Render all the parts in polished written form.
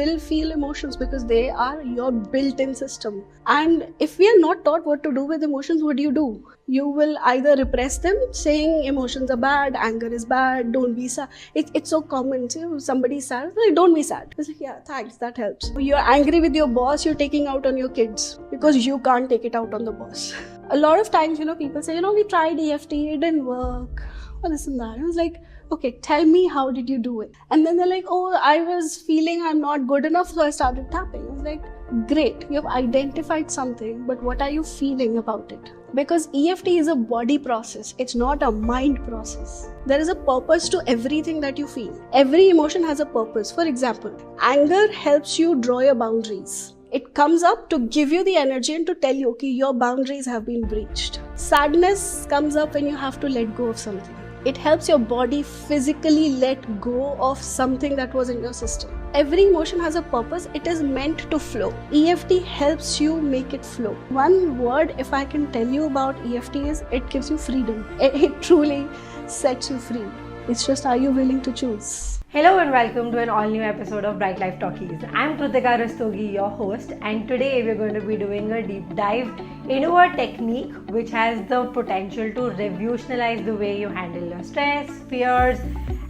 will feel emotions because they are your built-in system. And if we are not taught what to do with emotions, what do? You will either repress them, saying emotions are bad, anger is bad, don't be sad. It's so common. So somebody's sad, like, don't be sad. It's like, yeah, thanks, that helps. You're angry with your boss, you're taking out on your kids because you can't take it out on the boss. A lot of times, people say, we tried EFT, it didn't work, or this and that. I was like, okay, tell me, how did you do it? And then they're like, oh, I was feeling I'm not good enough, so I started tapping. I was like, great, you've identified something, but what are you feeling about it? Because EFT is a body process, it's not a mind process. There is a purpose to everything that you feel. Every emotion has a purpose. For example, anger helps you draw your boundaries. It comes up to give you the energy and to tell you, okay, your boundaries have been breached. Sadness comes up when you have to let go of something. It helps your body physically let go of something that was in your system. Every emotion has a purpose. It is meant to flow. EFT helps you make it flow. One word, if I can tell you about EFT, is it gives you freedom. It truly sets you free. It's just, are you willing to choose? Hello and welcome to an all-new episode of Brightlife Talkies. I'm Krutika Rastogi, your host, and today we're going to be doing a deep dive into a technique which has the potential to revolutionize the way you handle your stress, fears,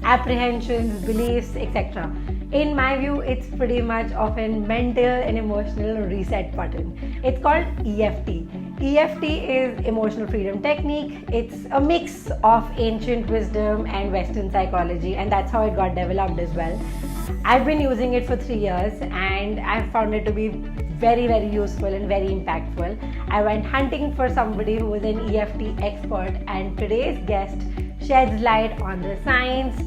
apprehensions, beliefs, etc. In my view, it's pretty much of a mental and emotional reset button. It's called EFT. EFT is emotional freedom technique. It's a mix of ancient wisdom and Western psychology, and that's how it got developed as well. I've been using it for 3 years and I've found it to be very, very useful and very impactful. I went hunting for somebody who is an EFT expert, and today's guest sheds light on the science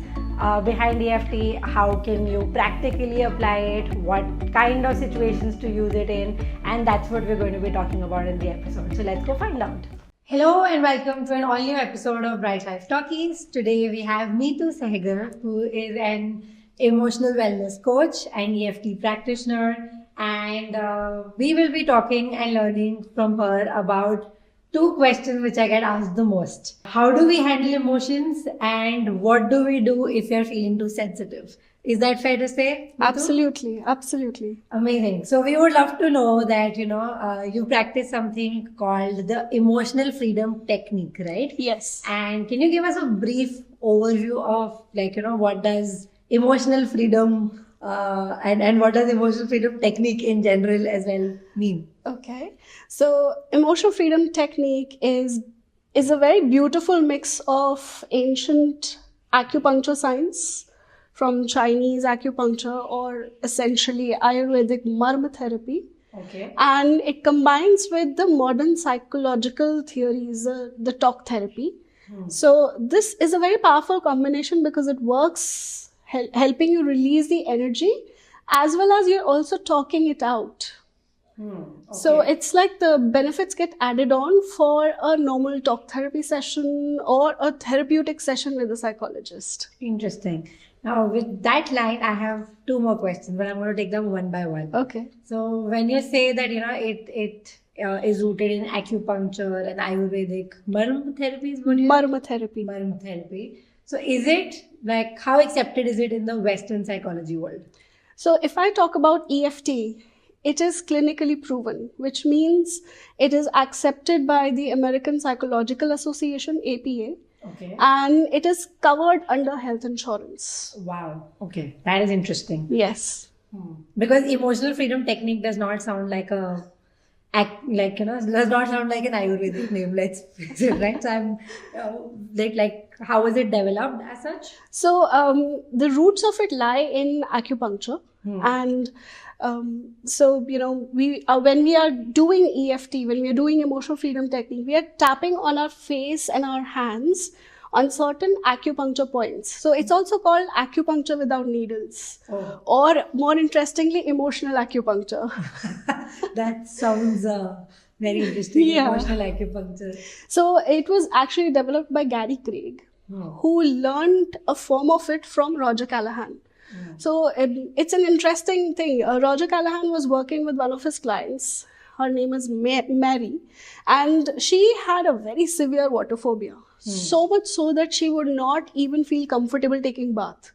behind EFT, how can you practically apply it, what kind of situations to use it in, and that's what we're going to be talking about in the episode. So let's go find out. Hello and welcome to an all-new episode of Brightlife Talkies. Today we have Meetu, who is an emotional wellness coach and EFT practitioner, and we will be talking and learning from her about 2 questions which I get asked the most. How do we handle emotions, and what do we do if you're feeling too sensitive? Is that fair to say, Meetu? Absolutely. Amazing. So we would love to know that, you practice something called the emotional freedom technique, right? Yes. And can you give us a brief overview of what does emotional freedom and what does emotional freedom technique in general as well mean? Okay. So emotional freedom technique is a very beautiful mix of ancient acupuncture science from Chinese acupuncture, or essentially Ayurvedic marma therapy. Okay. And it combines with the modern psychological theories, the talk therapy. So this is a very powerful combination because it works helping you release the energy as well as you're also talking it out. Okay. So it's like the benefits get added on for a normal talk therapy session or a therapeutic session with a psychologist. Interesting. Now with that line, I have 2 more questions, but I'm going to take them one by one. Okay. So when you say that, it is rooted in acupuncture and Ayurvedic marma therapy, Marma therapy. Marma therapy. So is it how accepted is it in the Western psychology world? So if I talk about EFT, it is clinically proven, which means it is accepted by the American Psychological Association, APA. Okay. And it is covered under health insurance. Wow. Okay. That is interesting. Yes. Because emotional freedom technique does not sound like does not sound like an Ayurvedic name, let's face it, right? So I'm how was it developed as such? So the roots of it lie in acupuncture. And so, when we are doing EFT, when we are doing emotional freedom technique, we are tapping on our face and our hands on certain acupuncture points. So it's also called acupuncture without needles. Oh. Or more interestingly, emotional acupuncture. That sounds very interesting. Yeah. Emotional acupuncture. So it was actually developed by Gary Craig, who learned a form of it from Roger Callahan. So it's an interesting thing. Roger Callahan was working with one of his clients. Her name is Mary, and she had a very severe water phobia. So much so that she would not even feel comfortable taking bath.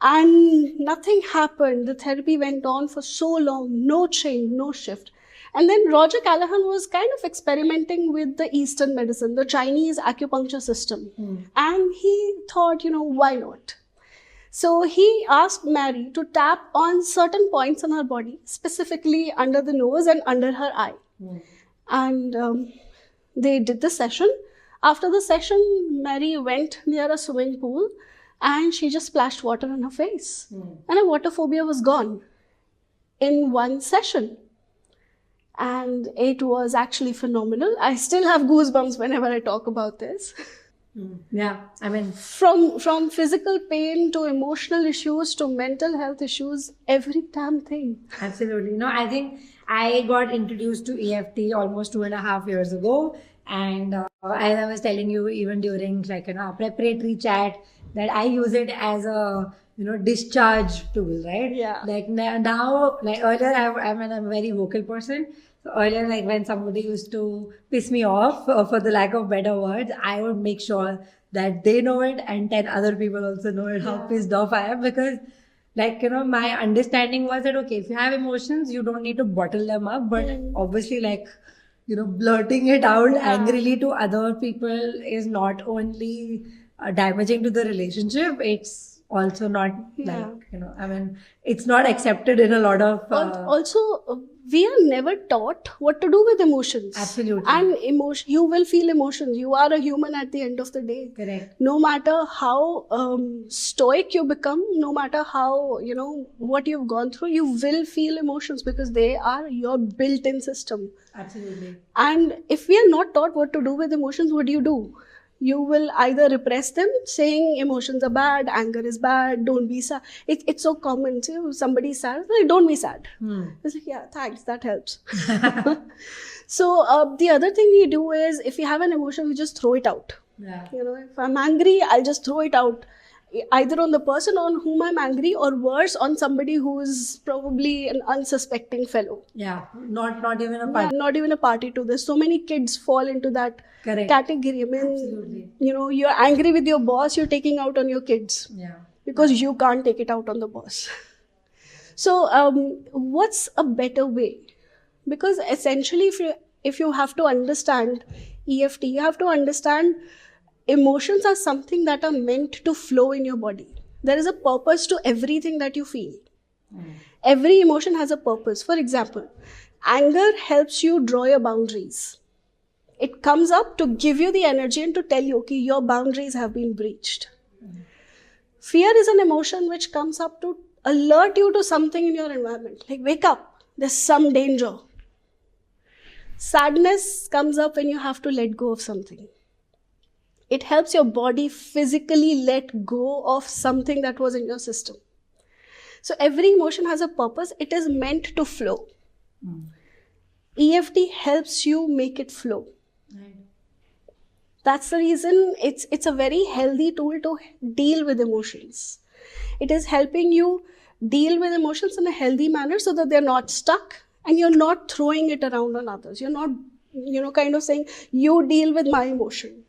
And nothing happened. The therapy went on for so long, no change, no shift. And then Roger Callahan was kind of experimenting with the Eastern medicine, the Chinese acupuncture system. And he thought, why not? So he asked Mary to tap on certain points on her body, specifically under the nose and under her eye. And they did the session. After the session, Mary went near a swimming pool and she just splashed water on her face. And her water phobia was gone in one session. And it was actually phenomenal. I still have goosebumps whenever I talk about this. Yeah, I mean, From physical pain to emotional issues to mental health issues, every damn thing. absolutely. No, I think I got introduced to EFT almost 2.5 years ago. And as I was telling you, even during our preparatory chat, that I use it as a discharge tool, right? Yeah. Now, earlier, I'm a very vocal person. So earlier, when somebody used to piss me off, for the lack of better words, I would make sure that they know it and 10 other people also know it, how pissed off I am. Because, my understanding was that, okay, if you have emotions, you don't need to bottle them up. But obviously, blurting it out angrily to other people is not only damaging to the relationship, it's also not it's not accepted in a lot of also, we are never taught what to do with emotions. Absolutely. And you will feel emotions. You are a human at the end of the day. Correct. No matter how stoic you become, no matter how, what you've gone through, you will feel emotions because they are your built-in system. Absolutely. And if we are not taught what to do with emotions, what do? You will either repress them, saying emotions are bad, anger is bad, don't be sad. It's so common. Somebody's sad, like, don't be sad. It's like, yeah, thanks, that helps. So the other thing we do is, if you have an emotion, we just throw it out. Yeah. If I'm angry, I'll just throw it out. Either on the person on whom I'm angry, or worse, on somebody who's probably an unsuspecting fellow. Yeah, not even a party. Not even a party to this. So many kids fall into that category. I mean, absolutely. You're angry with your boss, you're taking out on your kids. Yeah. Because you can't take it out on the boss. So what's a better way? Because essentially, if you have to understand EFT, you have to understand emotions are something that are meant to flow in your body. There is a purpose to everything that you feel. Every emotion has a purpose. For example, anger helps you draw your boundaries. It comes up to give you the energy and to tell you, okay, your boundaries have been breached. Fear is an emotion which comes up to alert you to something in your environment. Like, wake up, there's some danger. Sadness comes up when you have to let go of something. It helps your body physically let go of something that was in your system. So every emotion has a purpose. It is meant to flow. EFT helps you make it flow. Right. That's the reason it's a very healthy tool to deal with emotions. It is helping you deal with emotions in a healthy manner so that they're not stuck and you're not throwing it around on others. You're not, kind of saying, you deal with my emotion.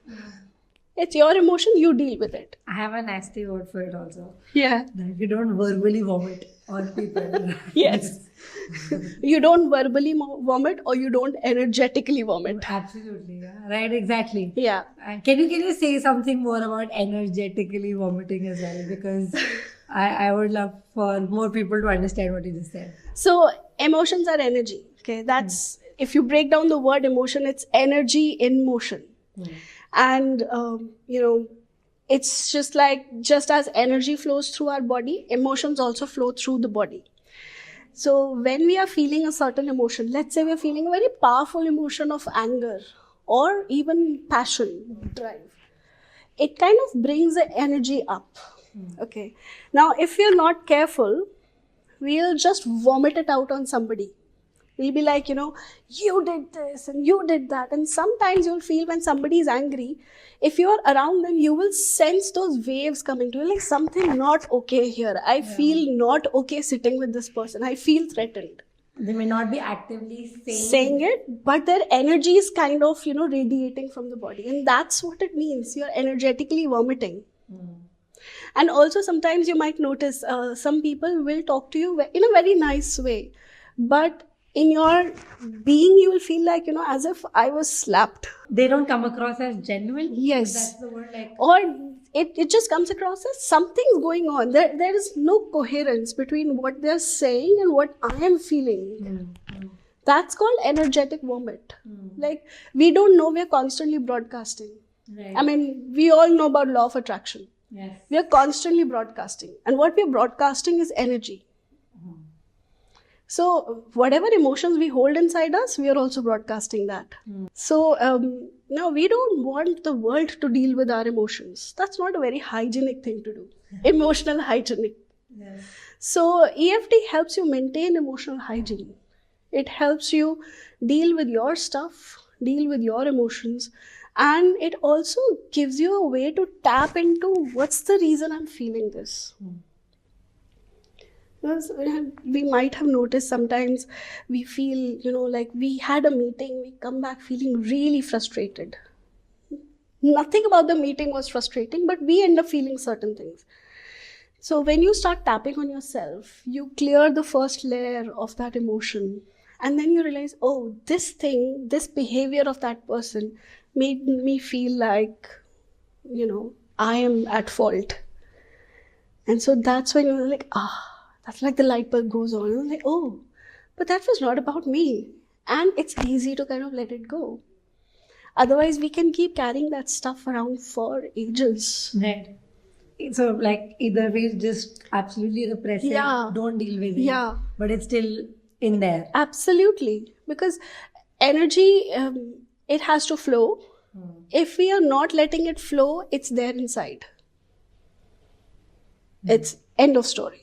It's your emotion, you deal with it. I have a nasty word for it also. Yeah. That you don't verbally vomit on people. Yes. You don't verbally vomit, or you don't energetically vomit. Absolutely. Yeah. Right, exactly. Yeah. And can you say something more about energetically vomiting as well? Because I would love for more people to understand what you just said. So emotions are energy. Okay, that's if you break down the word emotion, it's energy in motion. And it's just as energy flows through our body, emotions also flow through the body. So when we are feeling a certain emotion, let's say we're feeling a very powerful emotion of anger or even passion, drive, it kind of brings the energy up. Okay. Now, if we're not careful, we'll just vomit it out on somebody. We'll be like, you did this and you did that. And sometimes you'll feel when somebody is angry, if you're around them, you will sense those waves coming to you, like something not okay here. I feel not okay sitting with this person. I feel threatened. They may not be actively saying it, but their energy is kind of, radiating from the body. And that's what it means. You're energetically vomiting. And also sometimes you might notice some people will talk to you in a very nice way, but in your being you will feel like, as if I was slapped. They don't come across as genuine. Yes. That's the word. Like, Or it just comes across as something's going on. There is no coherence between what they're saying and what I am feeling. That's called energetic vomit. Like, we don't know we're constantly broadcasting. Right. I mean, we all know about law of attraction. Yes. We are constantly broadcasting. And what we're broadcasting is energy. So whatever emotions we hold inside us, we are also broadcasting that. So now we don't want the world to deal with our emotions. That's not a very hygienic thing to do. Emotional hygienic. Yes. So EFT helps you maintain emotional hygiene. It helps you deal with your stuff, deal with your emotions, and it also gives you a way to tap into what's the reason I'm feeling this. Because we might have noticed sometimes we feel, like we had a meeting, we come back feeling really frustrated. Nothing about the meeting was frustrating, but we end up feeling certain things. So when you start tapping on yourself, you clear the first layer of that emotion. And then you realize, oh, this thing, this behavior of that person made me feel like, I am at fault. And so that's when you're like, that's like the light bulb goes on. I'm like, oh, but that was not about me. And it's easy to kind of let it go. Otherwise, we can keep carrying that stuff around for ages. Right. So, like, either we just absolutely repress it, don't deal with it, but it's still in there. Absolutely. Because energy, it has to flow. If we are not letting it flow, it's there inside. It's end of story.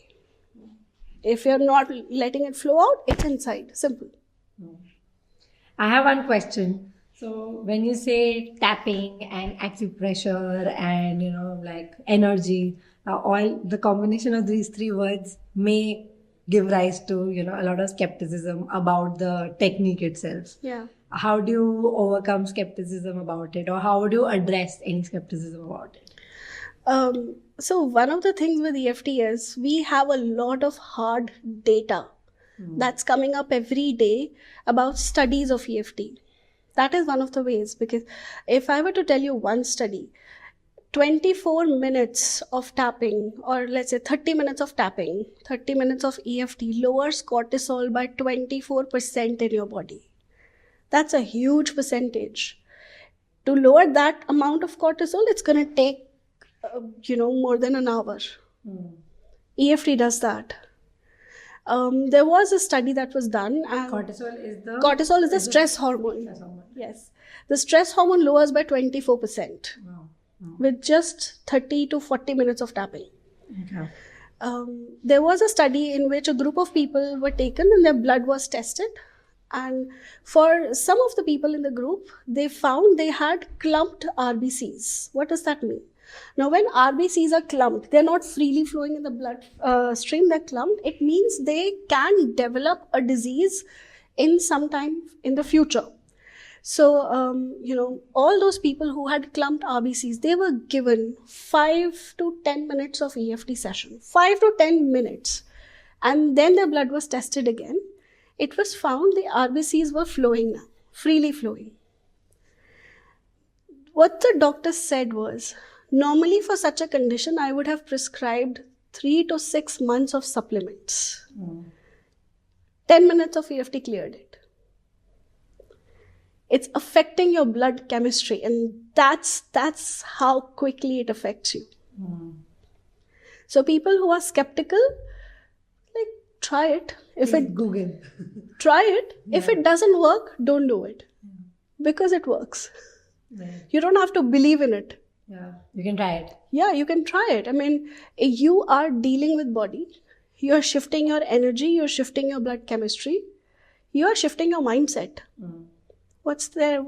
If you're not letting it flow out, it's inside. Simple. I have one question. So when you say tapping and acupressure and like energy, all the combination of these three words may give rise to a lot of skepticism about the technique itself. Yeah. How do you overcome skepticism about it, or how do you address any skepticism about it? So one of the things with EFT is we have a lot of hard data that's coming up every day about studies of EFT. That is one of the ways, because if I were to tell you one study, 24 minutes of tapping, or let's say 30 minutes of tapping, 30 minutes of EFT lowers cortisol by 24% in your body. That's a huge percentage. To lower that amount of cortisol, it's going to take more than an hour. EFT does that. There was a study that was done. Cortisol is the stress hormone. Yes. The stress hormone lowers by 24%. Wow. With just 30 to 40 minutes of tapping. Okay. There was a study in which a group of people were taken and their blood was tested. And for some of the people in the group, they found they had clumped RBCs. What does that mean? Now, when RBCs are clumped, they're not freely flowing in the blood stream, they're clumped. It means they can develop a disease in some time in the future. So, all those people who had clumped RBCs, they were given 5 to 10 minutes of EFT session. 5 to 10 minutes. And then their blood was tested again. It was found the RBCs were flowing now, freely flowing. What the doctor said was, normally for such a condition, I would have prescribed 3 to 6 months of supplements. 10 minutes of EFT cleared it. It's affecting your blood chemistry, and that's how quickly it affects you. So people who are skeptical, like, try it. Google. Try it. Yeah. If it doesn't work, don't do it. Because it works. Yeah. You don't have to believe in it. Yeah, you can try it. Yeah, you can try it. I mean, you are dealing with body. You're shifting your energy. You're shifting your blood chemistry. You are shifting your mindset. What's there?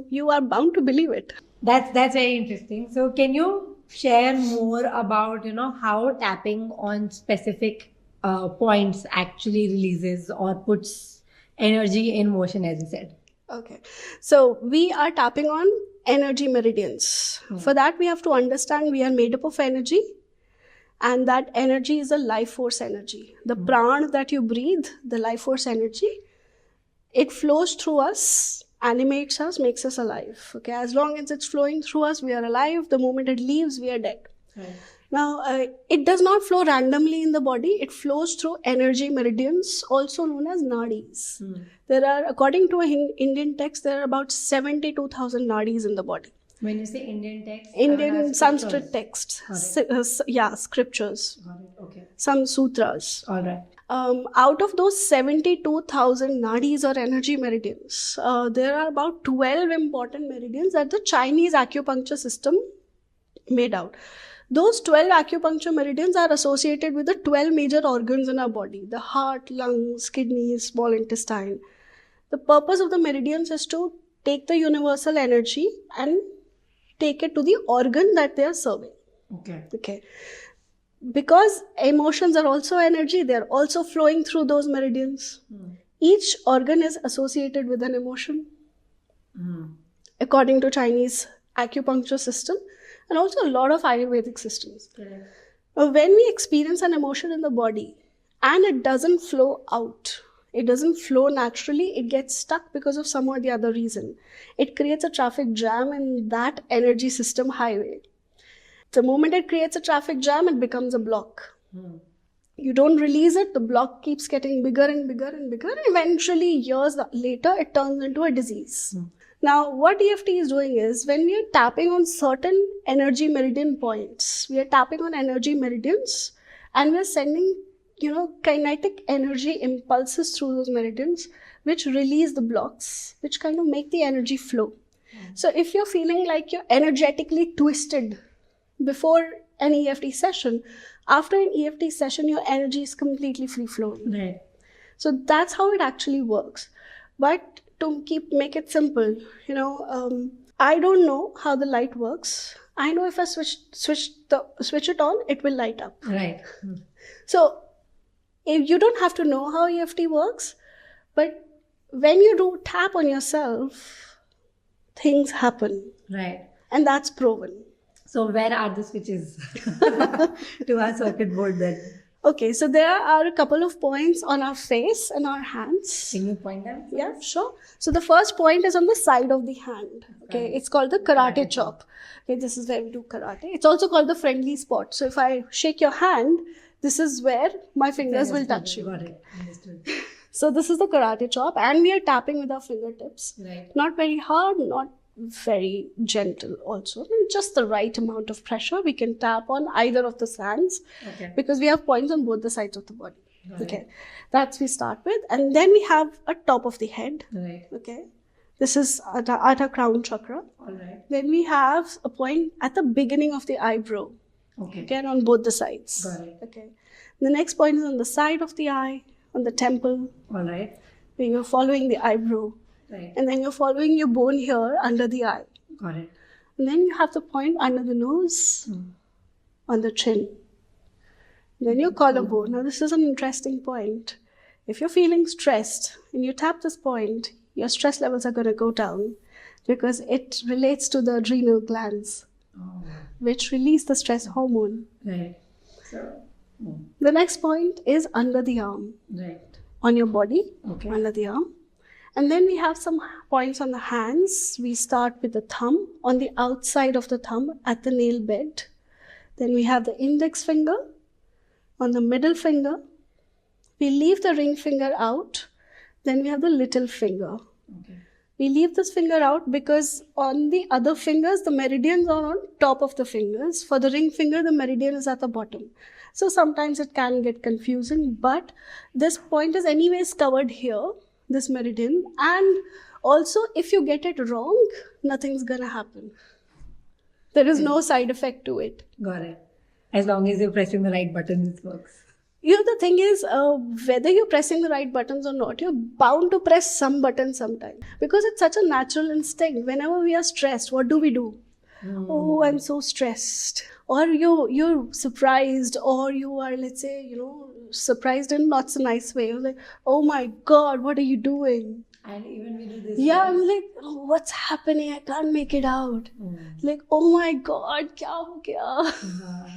You are bound to believe it. That's very interesting. So can you share more about, how tapping on specific points actually releases or puts energy in motion, as you said? Okay. So we are tapping on energy meridians. For that, we have to understand we are made up of energy. And that energy is a life force energy. The prana that you breathe, the life force energy, it flows through us, animates us, makes us alive. Okay, as long as it's flowing through us, we are alive. The moment it leaves, we are dead. Right. Now, it does not flow randomly in the body. It flows through energy meridians, also known as nadis. There are, according to an Indian text, there are about 72,000 nadis in the body. When you say Indian text, Indian Sanskrit texts, scriptures, Okay. some sutras. All right. Out of those 72,000 nadis or energy meridians, there are about 12 important meridians that the Chinese acupuncture system made out. Those 12 acupuncture meridians are associated with the 12 major organs in our body: the heart, lungs, kidneys, small intestine. The purpose of the meridians is to take the universal energy and take it to the organ that they are serving. Okay. Because emotions are also energy, they are also flowing through those meridians. Each organ is associated with an emotion, according to Chinese acupuncture system, and also a lot of Ayurvedic systems. When we experience an emotion in the body and it doesn't flow out, it doesn't flow naturally, it gets stuck because of some or the other reason, it creates a traffic jam in that energy system highway. The moment it creates a traffic jam, it becomes a block. You don't release it, the block keeps getting bigger and bigger and bigger. Eventually, years later, it turns into a disease. Now, what EFT is doing is, when we are tapping on certain energy meridian points, we are tapping on energy meridians and we are sending, kinetic energy impulses through those meridians, which release the blocks, which kind of make the energy flow. So if you're feeling like you're energetically twisted before an EFT session, after an EFT session, your energy is completely free flowing. Right. So that's how it actually works. But to make it simple, I don't know how the light works. I know if I switch it on, it will light up. Right. So if you don't have to know how EFT works, but when you do tap on yourself, things happen. Right. And that's proven. So where are the switches to our circuit board then? Okay, so there are a couple of points on our face and our hands. Can you point them? Yeah, sure. So the first point is on the side of the hand. Okay, it's called the karate chop. Okay, this is where we do karate. It's also called the friendly spot. So if I shake your hand, this is where my fingers will touch you. Got it. Understood. So this is the karate chop, and we are tapping with our fingertips. Right. Not very hard, not very gentle also. Just the right amount of pressure. We can tap on either of the hands because we have points on both the sides of the body. Okay, that's we start with. And then we have a top of the head. Right. Okay, this is at our crown chakra. All right. Then we have a point at the beginning of the eyebrow. Okay. Again, on both the sides. Got it. Okay. The next point is on the side of the eye, on the temple. All right. Where you're following the eyebrow. Right. And then you're following your bone here under the eye. Got it. And then you have the point under the nose, on the chin. Then your collarbone. Now this is an interesting point. If you're feeling stressed and you tap this point, your stress levels are going to go down because it relates to the adrenal glands, which release the stress hormone. Right. So, the next point is under the arm. right. On your body, Okay. under the arm. And then we have some points on the hands. We start with the thumb, on the outside of the thumb at the nail bed. Then we have the index finger, on the middle finger. We leave the ring finger out. Then we have the little finger. Okay. We leave this finger out because on the other fingers, the meridians are on top of the fingers. For the ring finger, the meridian is at the bottom. So sometimes it can get confusing, but this point is anyways covered here, this meridian. And also, if you get it wrong, nothing's gonna happen. There is no side effect to it. Got it. As long as you're pressing the right buttons, it works. The thing is, whether you're pressing the right buttons or not, you're bound to press some button sometime. Because it's such a natural instinct. Whenever we are stressed, what do? Oh, I'm so stressed. Or you're surprised, or you are, let's say, surprised in not so nice way. You're like, oh my God, what are you doing? And even we do this. Yeah, right? I'm like, oh, what's happening? I can't make it out. Like, oh my God, kya ho gaya?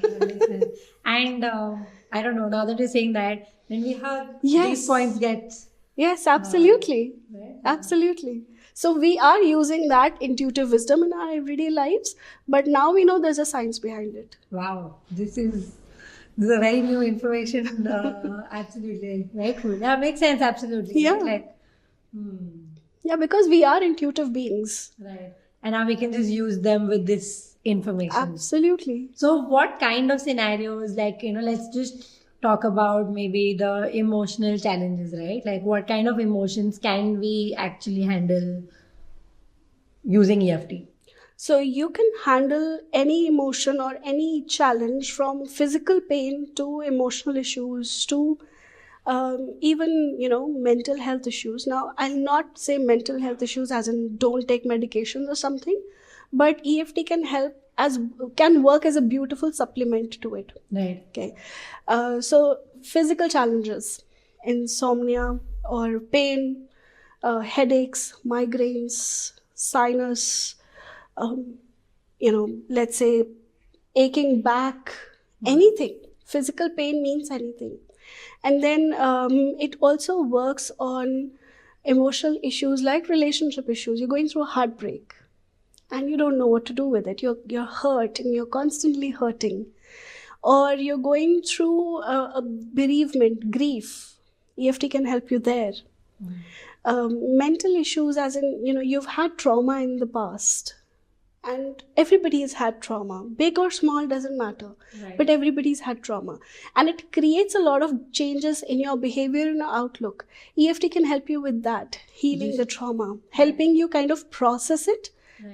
That makes sense. And I don't know, now that you're saying that, when we hug, Yes. these points get. Yes, absolutely. Right? Absolutely. So we are using that intuitive wisdom in our everyday lives, but now we know there's a science behind it. Wow, this is a very new information. Absolutely. Very cool. Yeah, makes sense, absolutely. Yeah. Right? Like, Yeah, because we are intuitive beings. right. And now we can just use them with this information. Absolutely. So, what kind of scenarios, like, let's just talk about maybe the emotional challenges, right? Like, what kind of emotions can we actually handle using EFT? So you can handle any emotion or any challenge, from physical pain to emotional issues to even mental health issues. Now, I'll not say mental health issues as in don't take medications or something, but EFT can work as a beautiful supplement to it. Right. Okay. So physical challenges, insomnia or pain, headaches, migraines, sinus, let's say aching back, anything. Physical pain means anything. And then it also works on emotional issues like relationship issues. You're going through a heartbreak and you don't know what to do with it. You're hurt and you're constantly hurting. Or you're going through a bereavement, grief. EFT can help you there. Mental issues, as in, you've had trauma in the past. And everybody has had trauma. Big or small, doesn't matter. Right. But everybody's had trauma. And it creates a lot of changes in your behavior and your outlook. EFT can help you with that, healing the trauma, helping you kind of process it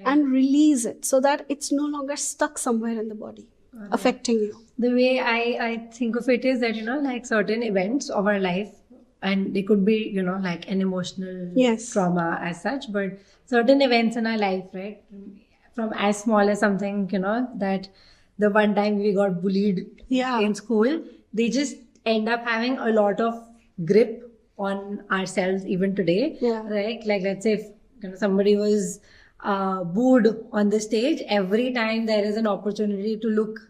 and release it so that it's no longer stuck somewhere in the body, affecting you. The way I think of it is that, like certain events of our life, and they could be, like an emotional trauma as such, but certain events in our life, right? From as small as something, that the one time we got bullied in school, they just end up having a lot of grip on ourselves even today, right? Like, let's say if somebody was booed on the stage, every time there is an opportunity to look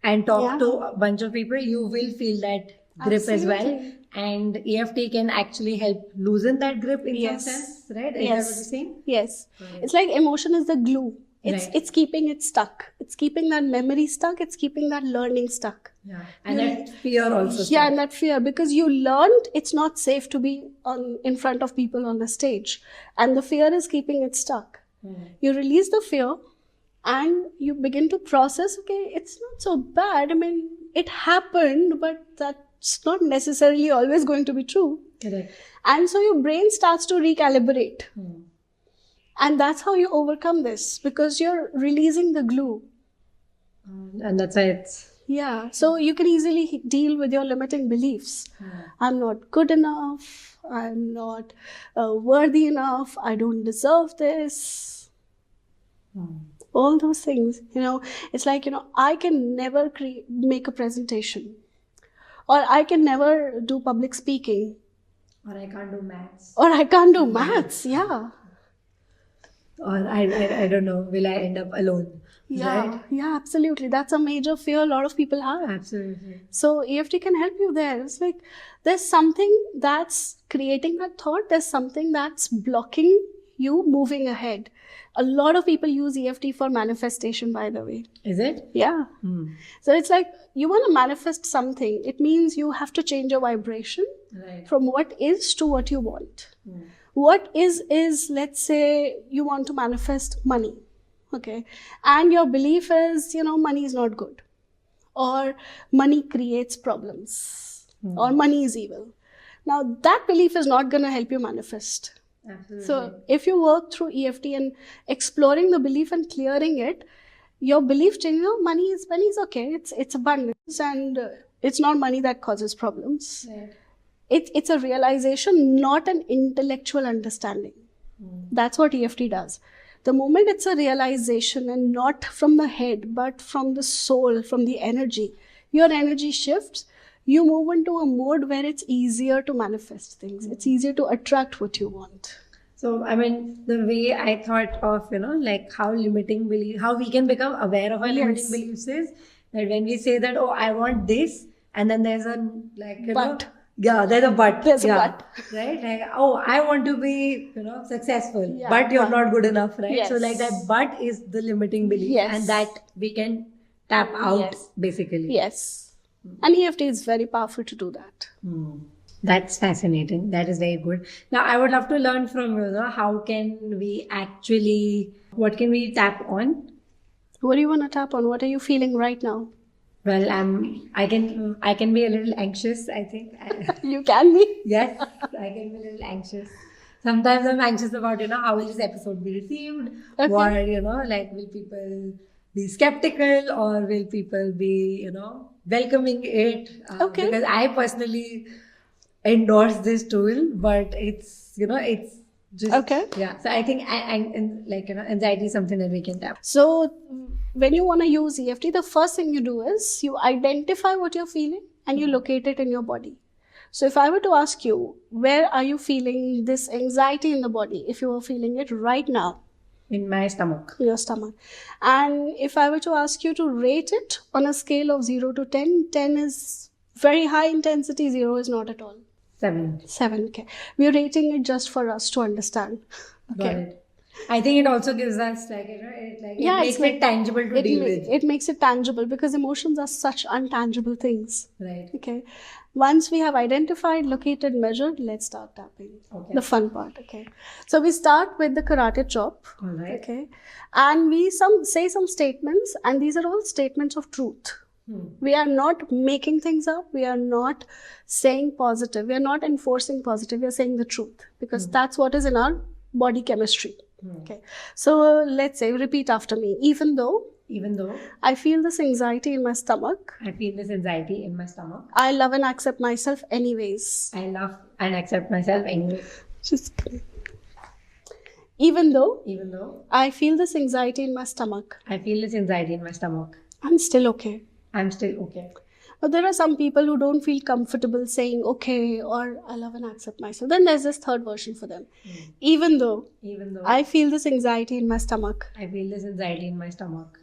and talk to a bunch of people, you will feel that grip as well. And EFT can actually help loosen that grip in some sense, right? Is that what you're saying? Yes. It's like emotion is the glue. It's keeping it stuck. It's keeping that memory stuck. It's keeping that learning stuck. Yeah. And that fear also stuck. Yeah, and that fear, because you learned it's not safe to be in front of people on the stage. And the fear is keeping it stuck. You release the fear and you begin to process, okay, it's not so bad. I mean, it happened, but that's not necessarily always going to be true. Correct. And so your brain starts to recalibrate. And that's how you overcome this, because you're releasing the glue. And that's it. Yeah. So you can easily deal with your limiting beliefs. I'm not good enough. I'm not worthy enough. I don't deserve this. All those things. It's like, I can never make a presentation. Or I can never do public speaking. Or I can't do maths. Or I can't do maths. Yeah. Or I don't know, will I end up alone? Yeah, right? Yeah, absolutely. That's a major fear a lot of people have. Absolutely. So EFT can help you there. It's like there's something that's creating that thought. There's something that's blocking you moving ahead. A lot of people use EFT for manifestation, by the way. Is it? Yeah. So it's like you want to manifest something. It means you have to change your vibration from what is to what you want. What is, let's say you want to manifest money, okay? And your belief is, money is not good. Or money creates problems. Or money is evil. Now, that belief is not going to help you manifest. Absolutely. So, if you work through EFT and exploring the belief and clearing it, your belief changes. Money is okay. It's abundance, and it's not money that causes problems. Right. It's a realization, not an intellectual understanding. That's what EFT does. The moment it's a realization, and not from the head, but from the soul, from the energy, your energy shifts. You move into a mode where it's easier to manifest things. It's easier to attract what you want. So So, I mean, the way I thought of, like how limiting belief, how we can become aware of our limiting beliefs is that when we say that, oh, I want this, and then there's a, like, But. yeah, there's a but. There's a yeah, but. Right? Like, oh, I want to be, successful, Yeah, but you're but. not good enough, right? Yes. So, like, that but is the limiting belief, Yes. and that we can tap out, Yes. basically. Yes. And EFT is very powerful to do that. That's fascinating. That is very good. Now, I would love to learn from you, how can we actually, what can we tap on? What do you want to tap on? What are you feeling right now? Well, I can be a little anxious, I think. You can be. Yes, I can be a little anxious. Sometimes I'm anxious about, how will this episode be received? Okay. What, like, will people be skeptical or will people be, welcoming it? Okay. Because I personally endorse this tool, but it's just Okay. yeah. So I think anxiety is something that we can tap. So when you want to use EFT, the first thing you do is you identify what you're feeling and you locate it in your body. So if I were to ask you, where are you feeling this anxiety in the body? If you were feeling it right now. In my stomach. Your stomach. And if I were to ask you to rate it on a scale of 0 to 10, 10 is very high intensity, 0 is not at all. 7. 7, okay. We're rating it just for us to understand. Okay. Got it. I think it also gives us it makes it tangible to deal with. It makes it tangible because emotions are such untangible things. Right. Okay. Once we have identified, located, measured, let's start tapping. Okay. The fun part. Okay. So we start with the karate chop. All right. Okay. And we say some statements, and these are all statements of truth. We are not making things up. We are not saying positive. We are not enforcing positive. We are saying the truth because that's what is in our body chemistry. Okay. So let's say, repeat after me. Even though I feel this anxiety in my stomach, I love and accept myself anyways. I love and accept myself anyway. Just kidding. Even though I feel this anxiety in my stomach, I'm still okay. But there are some people who don't feel comfortable saying okay or I love and accept myself. Then there's this third version for them. Even though I feel this anxiety in my stomach,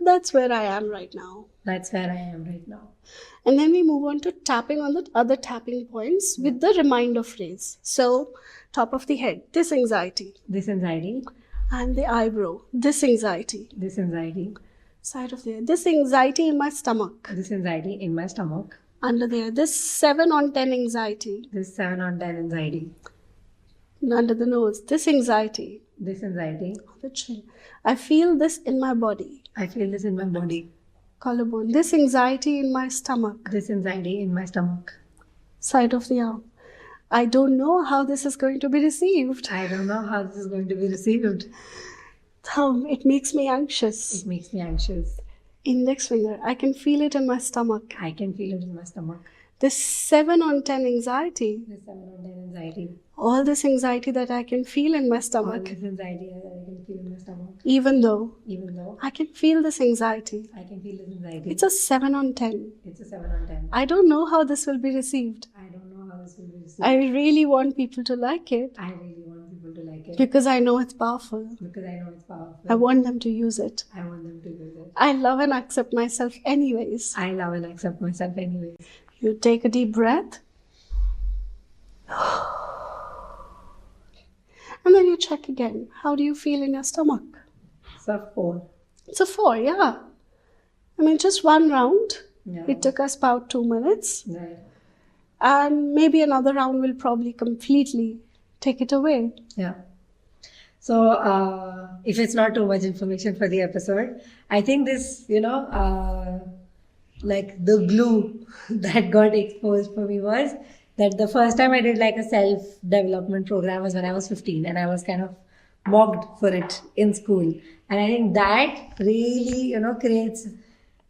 that's where I am right now. And then we move on to tapping on the other tapping points with the reminder phrase. So, top of the head, this anxiety. And the eyebrow, this anxiety. Side of the head, this anxiety in my stomach. Under there, this 7 on 10 anxiety. Under the nose, this anxiety. The chin. I feel this in my body. Collarbone, this anxiety in my stomach. Side of the arm. I don't know how this is going to be received. Thumb, it makes me anxious. Index finger, I can feel it in my stomach. This 7 on 10 anxiety. All this anxiety that I can feel in my stomach. Even though I can feel this anxiety. It's a 7 on 10. I don't know how this will be received. I really want people to like it. Because I know it's powerful. I want them to use it. I love and accept myself anyways. You take a deep breath. And then you check again. How do you feel in your stomach? It's a 4. It's a 4, yeah. I mean, just one round. Yeah. It took us about 2 minutes. Right. And maybe another round will probably completely take it away. Yeah. So, if it's not too much information for the episode, I think this, like the glue that got exposed for me was that the first time I did like a self-development program was when I was 15 and I was kind of mocked for it in school. And I think that really, creates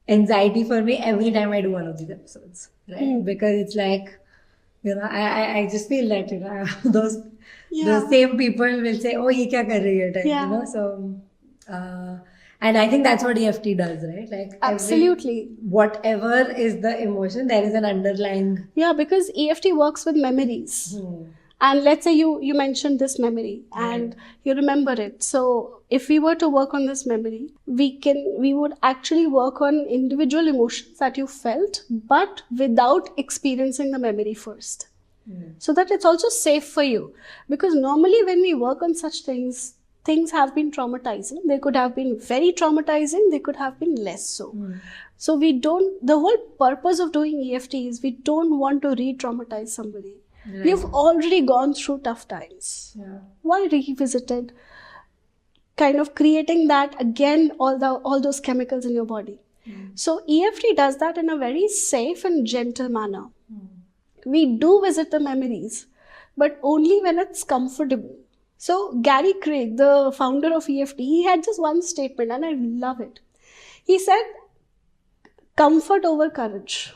anxiety for me every time I do one of these episodes, right? Because it's like, I just feel that, those same people will say, oh, ye kya kar rahi hai, type, so, and I think that's what EFT does, right? Like absolutely. Whatever is the emotion, there is an underlying. Yeah, because EFT works with memories. And let's say you mentioned this memory and you remember it. So if we were to work on this memory, we would actually work on individual emotions that you felt, but without experiencing the memory first. So that it's also safe for you. Because normally when we work on such things have been traumatizing. They could have been very traumatizing, they could have been less so. So the whole purpose of doing EFT is we don't want to re-traumatize somebody. Right. You've already gone through tough times. Yeah. Why revisit it? Kind of creating that again, all those chemicals in your body. So EFT does that in a very safe and gentle manner. We do visit the memories, but only when it's comfortable. So Gary Craig, the founder of EFT, he had just one statement and I love it. He said, comfort over courage.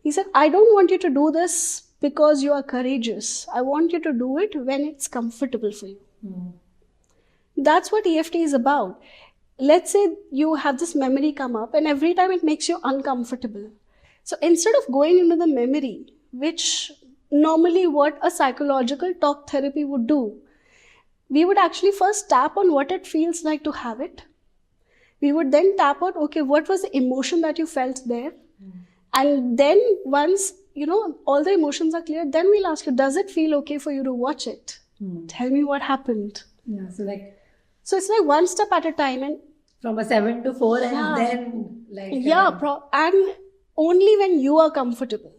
He said, I don't want you to do this because you are courageous. I want you to do it when it's comfortable for you. That's what EFT is about. Let's say you have this memory come up and every time it makes you uncomfortable. So instead of going into the memory, which normally what a psychological talk therapy would do, we would actually first tap on what it feels like to have it. We would then tap on, okay, what was the emotion that you felt there? And then once, all the emotions are clear, then we'll ask you, does it feel okay for you to watch it? Tell me what happened. Yeah, so it's like one step at a time. And from a 7 to 4 and then and only when you are comfortable.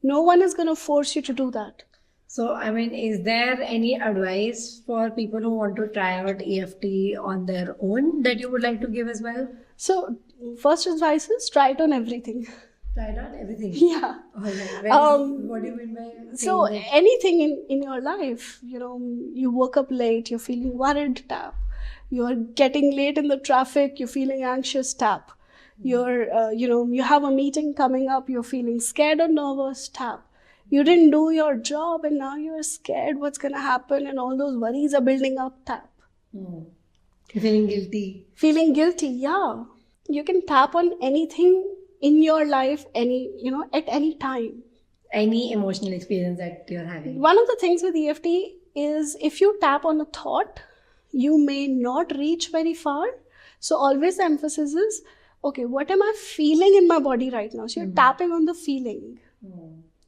No one is going to force you to do that. So, is there any advice for people who want to try out EFT on their own that you would like to give as well? So, first advice is try it on everything. Try it on everything? Yeah. What do you mean by so that? Anything in your life, you woke up late, you're feeling worried, tap. You're getting late in the traffic, you're feeling anxious, tap. You're, you have a meeting coming up, you're feeling scared or nervous, tap. You didn't do your job and now you're scared what's going to happen and all those worries are building up, tap. Feeling guilty. Feeling guilty, yeah. You can tap on anything in your life, at any time. Any emotional experience that you're having. One of the things with EFT is if you tap on a thought, you may not reach very far. So always the emphasis is, okay, what am I feeling in my body right now? So you're tapping on the feeling.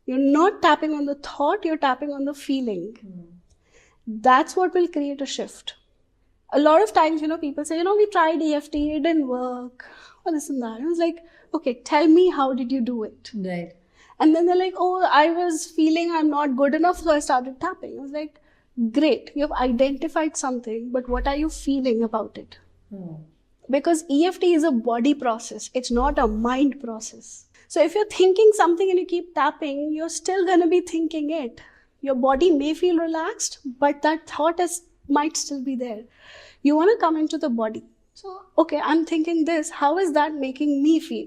You're not tapping on the thought, you're tapping on the feeling. That's what will create a shift. A lot of times, people say, we tried EFT, it didn't work, or this and that. I was like, okay, tell me, how did you do it? Right. And then they're like, oh, I was feeling I'm not good enough, so I started tapping. I was like, great, you have identified something, but what are you feeling about it? Because EFT is a body process, it's not a mind process. So if you're thinking something and you keep tapping, you're still going to be thinking it. Your body may feel relaxed, but that thought might still be there. You want to come into the body. So, okay, I'm thinking this. How is that making me feel?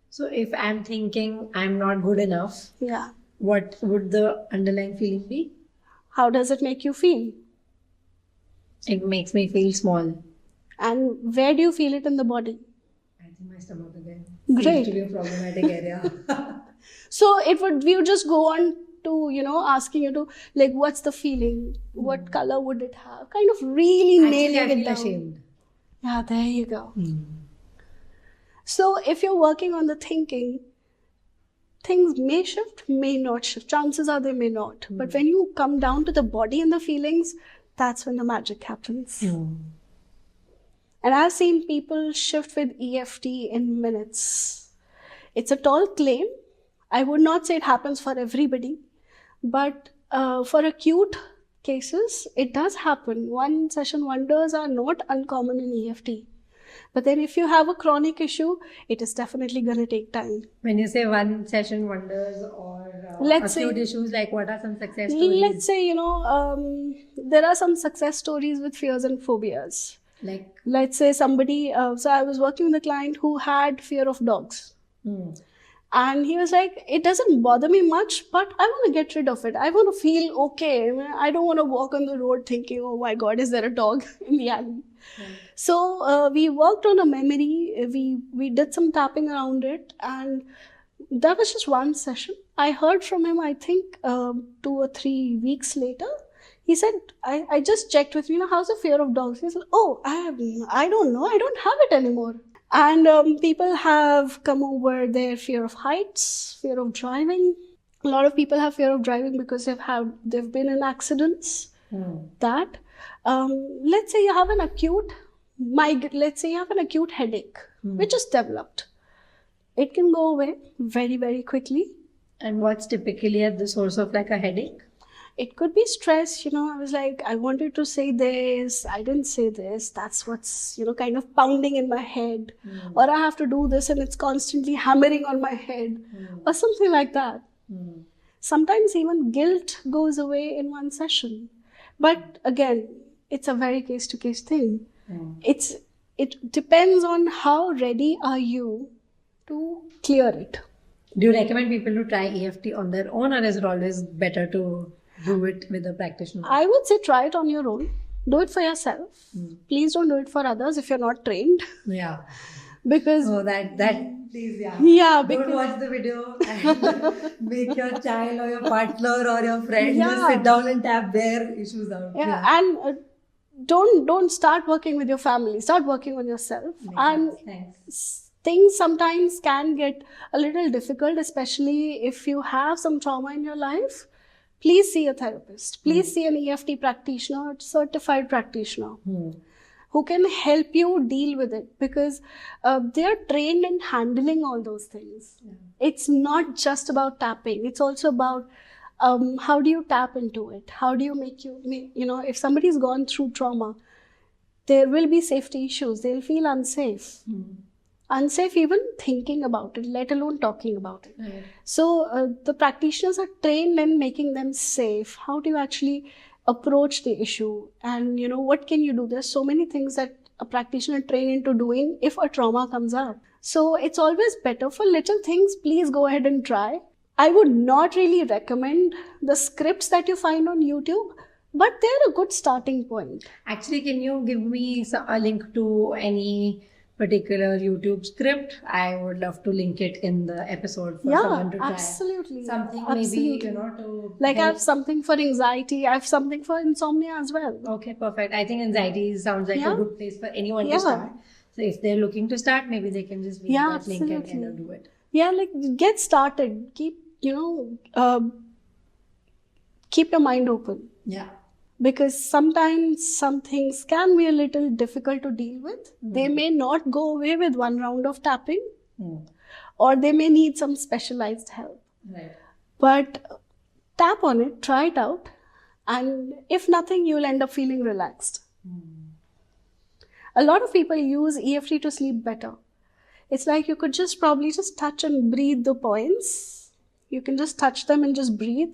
So if I'm thinking I'm not good enough, what would the underlying feeling be? How does it make you feel? It makes me feel small. And where do you feel it in the body? I think my stomach again. Great. Seems to be a problematic area. So we would just go on to, asking you to, like, what's the feeling? What color would it have? Kind of really nailing it down. Ashamed. Yeah, there you go. So if you're working on the thinking, things may shift, may not shift. Chances are they may not. But when you come down to the body and the feelings, that's when the magic happens. And I've seen people shift with EFT in minutes. It's a tall claim. I would not say it happens for everybody. But for acute cases, it does happen. One session wonders are not uncommon in EFT. But then if you have a chronic issue, it is definitely going to take time. When you say one session wonders or acute issues, like what are some success stories? Let's say, there are some success stories with fears and phobias. Like? Let's say somebody, so I was working with a client who had fear of dogs. And he was like, it doesn't bother me much, but I want to get rid of it. I want to feel okay. I don't want to walk on the road thinking, oh my God, is there a dog in the alley? So we worked on a memory. We did some tapping around it. And That was just one session. I heard from him, I think 2 or 3 weeks later. He said, I just checked with you, how's the fear of dogs? He said, oh, I don't know. I don't have it anymore. And people have come over their fear of heights, fear of driving. A lot of people have fear of driving because they've been in accidents. That let's say you have an acute headache, which is developed. It can go away very, very quickly. And what's typically at the source of like a headache? It could be stress. I was like, I wanted to say this, I didn't say this. That's what's, kind of pounding in my head. Or I have to do this and it's constantly hammering on my head or something like that. Sometimes even guilt goes away in one session. But again, it's a very case-to-case thing. It depends on how ready are you to clear it. Do you recommend people to try EFT on their own, or is it always better to do it with a practitioner? I would say try it on your own. Do it for yourself. Please don't do it for others if you're not trained. Yeah. Because that please, yeah. Yeah, don't watch the video and make your child or your partner or your friend just sit down and tap their issues out. Yeah. And don't start working with your family. Start working on yourself. Things sometimes can get a little difficult, especially if you have some trauma in your life. Please see a therapist. Please see an EFT practitioner, certified practitioner, who can help you deal with it, because they are trained in handling all those things. It's not just about tapping. It's also about how do you tap into it? How do you if somebody's gone through trauma, there will be safety issues. They'll feel unsafe. Unsafe even thinking about it, let alone talking about it. So the practitioners are trained in making them safe. How do you actually approach the issue? And what can you do? There's so many things that a practitioner trained into doing if a trauma comes up. So it's always better for little things. Please go ahead and try. I would not really recommend the scripts that you find on YouTube, but they're a good starting point. Actually, can you give me a link to any particular YouTube script? I would love to link it in the episode for someone to try. Absolutely. Something maybe, to like help. I have something for anxiety. I have something for insomnia as well. Okay, perfect. I think anxiety sounds like a good place for anyone to start. So if they're looking to start, maybe they can just read that link and do it. Yeah, get started. Keep your mind open. Yeah. Because sometimes some things can be a little difficult to deal with. They may not go away with one round of tapping, or they may need some specialized help. Right. But tap on it, try it out, and if nothing, you'll end up feeling relaxed. A lot of people use EFT to sleep better. It's like you could probably just touch and breathe the points. You can just touch them and just breathe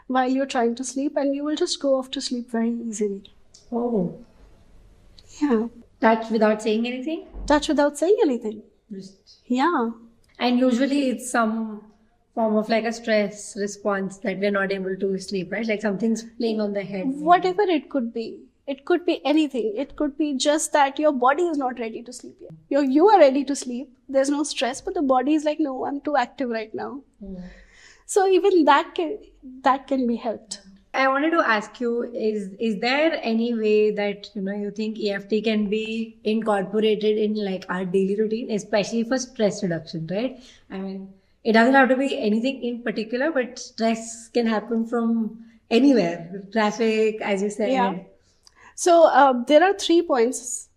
while you're trying to sleep, and you will just go off to sleep very easily. Oh. Yeah. Touch without saying anything? Touch without saying anything. Yeah. And usually it's some form of like a stress response that we're not able to sleep, right? Like something's playing on the head. Whatever it could be. It could be anything. It could be just that your body is not ready to sleep yet. You are ready to sleep. There's no stress, but the body is like, no, I'm too active right now. So even that can be helped. I wanted to ask you, is there any way that you think EFT can be incorporated in like our daily routine, especially for stress reduction, right? I mean, it doesn't have to be anything in particular, but stress can happen from anywhere. Traffic, as you said. Yeah. So there are 3 points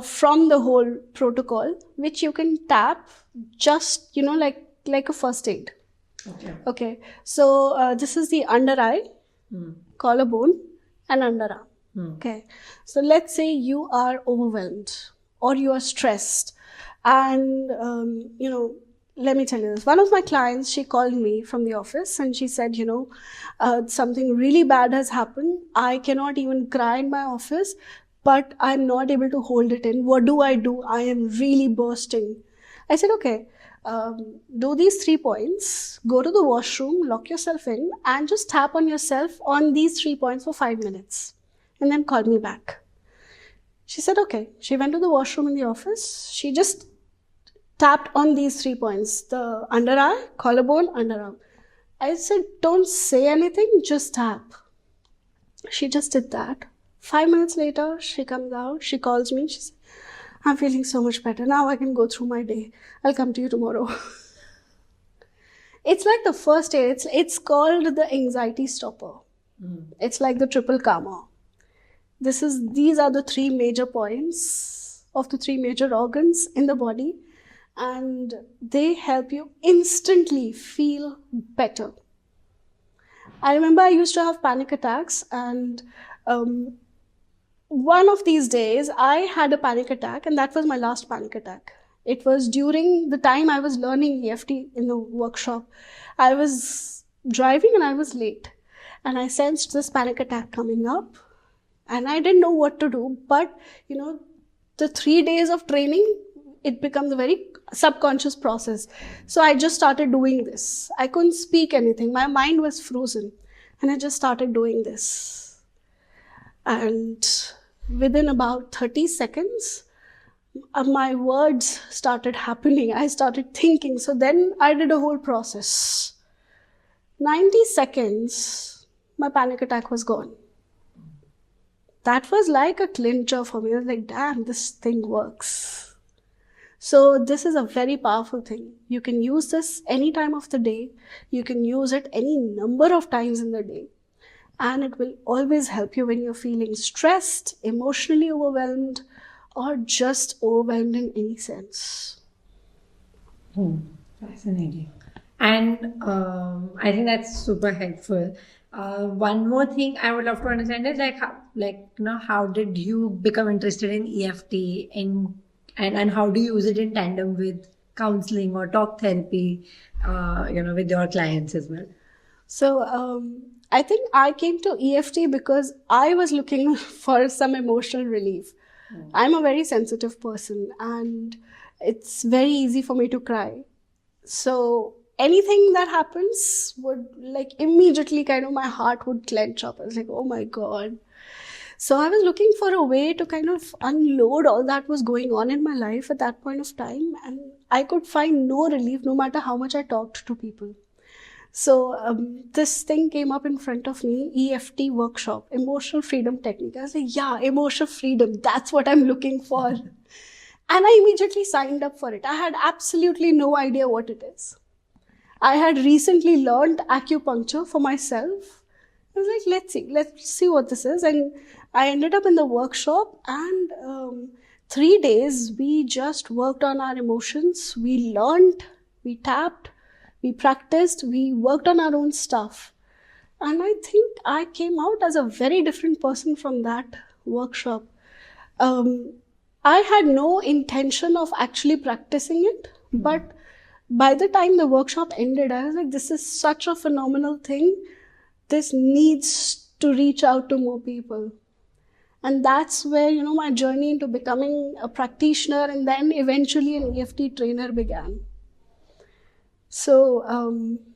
from the whole protocol which you can tap just like a first aid. Okay. So this is the under eye, collarbone, and underarm. Okay. So let's say you are overwhelmed or you are stressed, and let me tell you this. One of my clients, she called me from the office and she said, something really bad has happened. I cannot even cry in my office, but I'm not able to hold it in. What do? I am really bursting. I said, okay. Do these 3 points, go to the washroom, lock yourself in, and just tap on yourself on these 3 points for 5 minutes, and then call me back. She said, okay. She went to the washroom in the office. She just tapped on these 3 points, the under eye, collarbone, underarm. I said, don't say anything, just tap. She just did that. 5 minutes later, she comes out, she calls me, she says, I'm feeling so much better. Now I can go through my day. I'll come to you tomorrow. It's like the first aid. It's called the anxiety stopper. It's like the triple karma. These are the 3 major points of the 3 major organs in the body, and they help you instantly feel better. I remember I used to have panic attacks, and one of these days I had a panic attack, and that was my last panic attack. It was during the time I was learning EFT in the workshop. I was driving and I was late, and I sensed this panic attack coming up, and I didn't know what to do. But the 3 days of training, it becomes a very subconscious process. So I just started doing this. I couldn't speak anything. My mind was frozen, and I just started doing this. And within about 30 seconds, my words started happening. I started thinking. So then I did a whole process. 90 seconds, my panic attack was gone. That was like a clincher for me. I was like, damn, this thing works. So this is a very powerful thing. You can use this any time of the day. You can use it any number of times in the day. And it will always help you when you're feeling stressed, emotionally overwhelmed, or just overwhelmed in any sense. Fascinating. And I think that's super helpful. One more thing I would love to understand is how did you become interested in EFT and how do you use it in tandem with counseling or talk therapy, with your clients as well? So I think I came to EFT because I was looking for some emotional relief. I'm a very sensitive person, and it's very easy for me to cry. So anything that happens would immediately my heart would clench up. I was like, oh my God. So I was looking for a way to unload all that was going on in my life at that point of time, and I could find no relief no matter how much I talked to people. So this thing came up in front of me, EFT workshop, emotional freedom technique. I was like, yeah, emotional freedom, that's what I'm looking for. And I immediately signed up for it. I had absolutely no idea what it is. I had recently learned acupuncture for myself. I was like, let's see what this is. And I ended up in the workshop, and 3 days we just worked on our emotions. We learned, we tapped, we practiced, we worked on our own stuff. And I think I came out as a very different person from that workshop. I had no intention of actually practicing it, but by the time the workshop ended, I was like, this is such a phenomenal thing. This needs to reach out to more people. And that's where, my journey into becoming a practitioner and then eventually an EFT trainer began. So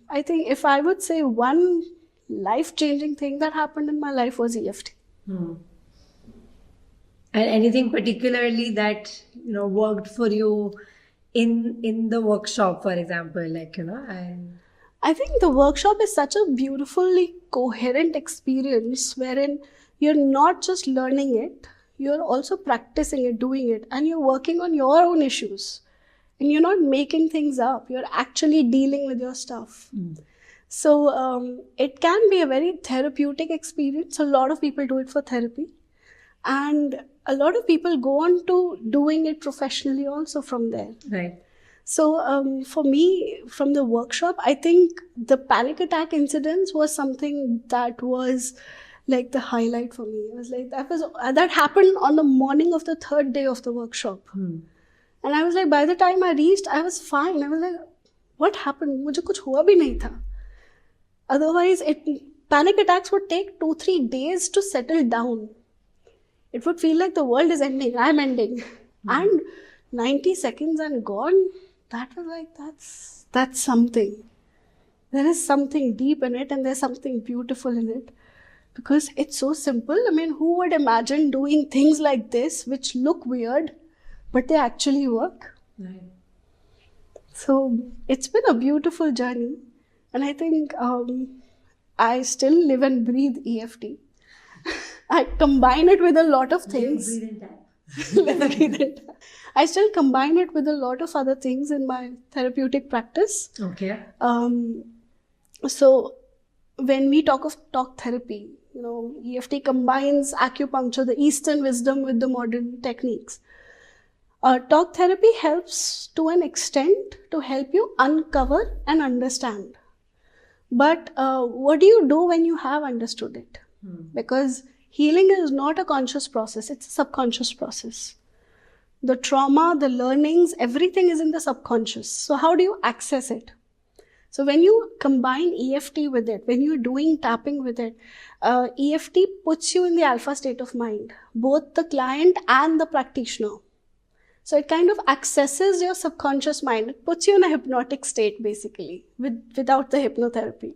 I think if I would say one life-changing thing that happened in my life was EFT. And anything particularly that worked for you in the workshop, for example, I think the workshop is such a beautifully coherent experience wherein you're not just learning it, you're also practicing it, doing it, and you're working on your own issues. And you're not making things up. You're actually dealing with your stuff. So it can be a very therapeutic experience. A lot of people do it for therapy. And a lot of people go on to doing it professionally also from there. Right. So for me, from the workshop, I think the panic attack incidents was something that was like the highlight for me. It was like that happened on the morning of the 3rd day of the workshop. And I was like, by the time I reached, I was fine. I was like, what happened? मुझे कुछ हुआ भी नहीं था. Otherwise, panic attacks would take 2-3 days to settle down. It would feel like the world is ending. I'm ending. And 90 seconds and gone. That was like, that's something. There is something deep in it, and there's something beautiful in it. Because it's so simple. I mean, who would imagine doing things like this, which look weird, but they actually work? Right. So it's been a beautiful journey, and I think I still live and breathe EFT. I combine it with a lot of things. Live, breathe, and tap. I still combine it with a lot of other things in my therapeutic practice. Okay. So when we talk of talk therapy, EFT combines acupuncture, the Eastern wisdom, with the modern techniques. Talk therapy helps to an extent to help you uncover and understand. But what do you do when you have understood it? Because healing is not a conscious process, it's a subconscious process. The trauma, the learnings, everything is in the subconscious. So how do you access it? So when you combine EFT with it, when you're doing tapping with it, EFT puts you in the alpha state of mind, both the client and the practitioner. So it kind of accesses your subconscious mind. It puts you in a hypnotic state, basically, without the hypnotherapy.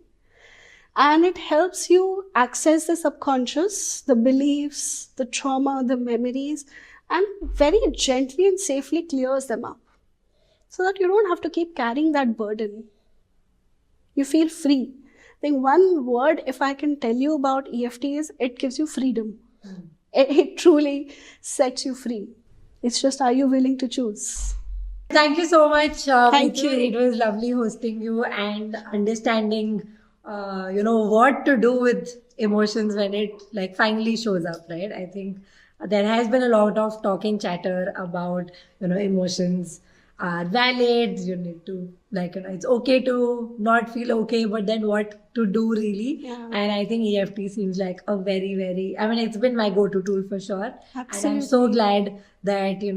And it helps you access the subconscious, the beliefs, the trauma, the memories, and very gently and safely clears them up. So that you don't have to keep carrying that burden. You feel free. I think one word, if I can tell you about EFT, is it gives you freedom. It truly sets you free. It's just, are you willing to choose? Thank you so much. Thank Meetu. you. It was lovely hosting you and understanding, what to do with emotions when it finally shows up, right? I think there has been a lot of talking chatter about, emotions are valid. You need to it's okay to not feel okay, but then what to do really? Yeah. And I think EFT seems like a very, very, it's been my go-to tool for sure. Absolutely. And I'm so glad that, you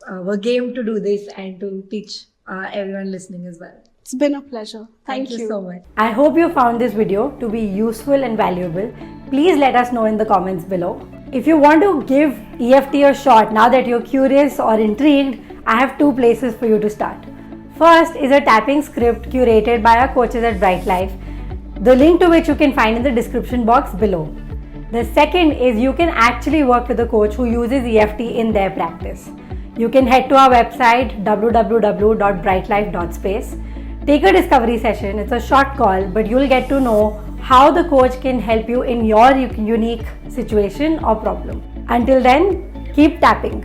were game to do this and to teach everyone listening as well. It's been a pleasure. Thank you so much. I hope you found this video to be useful and valuable. Please let us know in the comments below. If you want to give EFT a shot now that you're curious or intrigued, I have two places for you to start. First is a tapping script curated by our coaches at Brightlife, the link to which you can find in the description box below. The second is you can actually work with a coach who uses EFT in their practice. You can head to our website www.brightlife.space. Take a discovery session. It's a short call, but you'll get to know how the coach can help you in your unique situation or problem. Until then, keep tapping.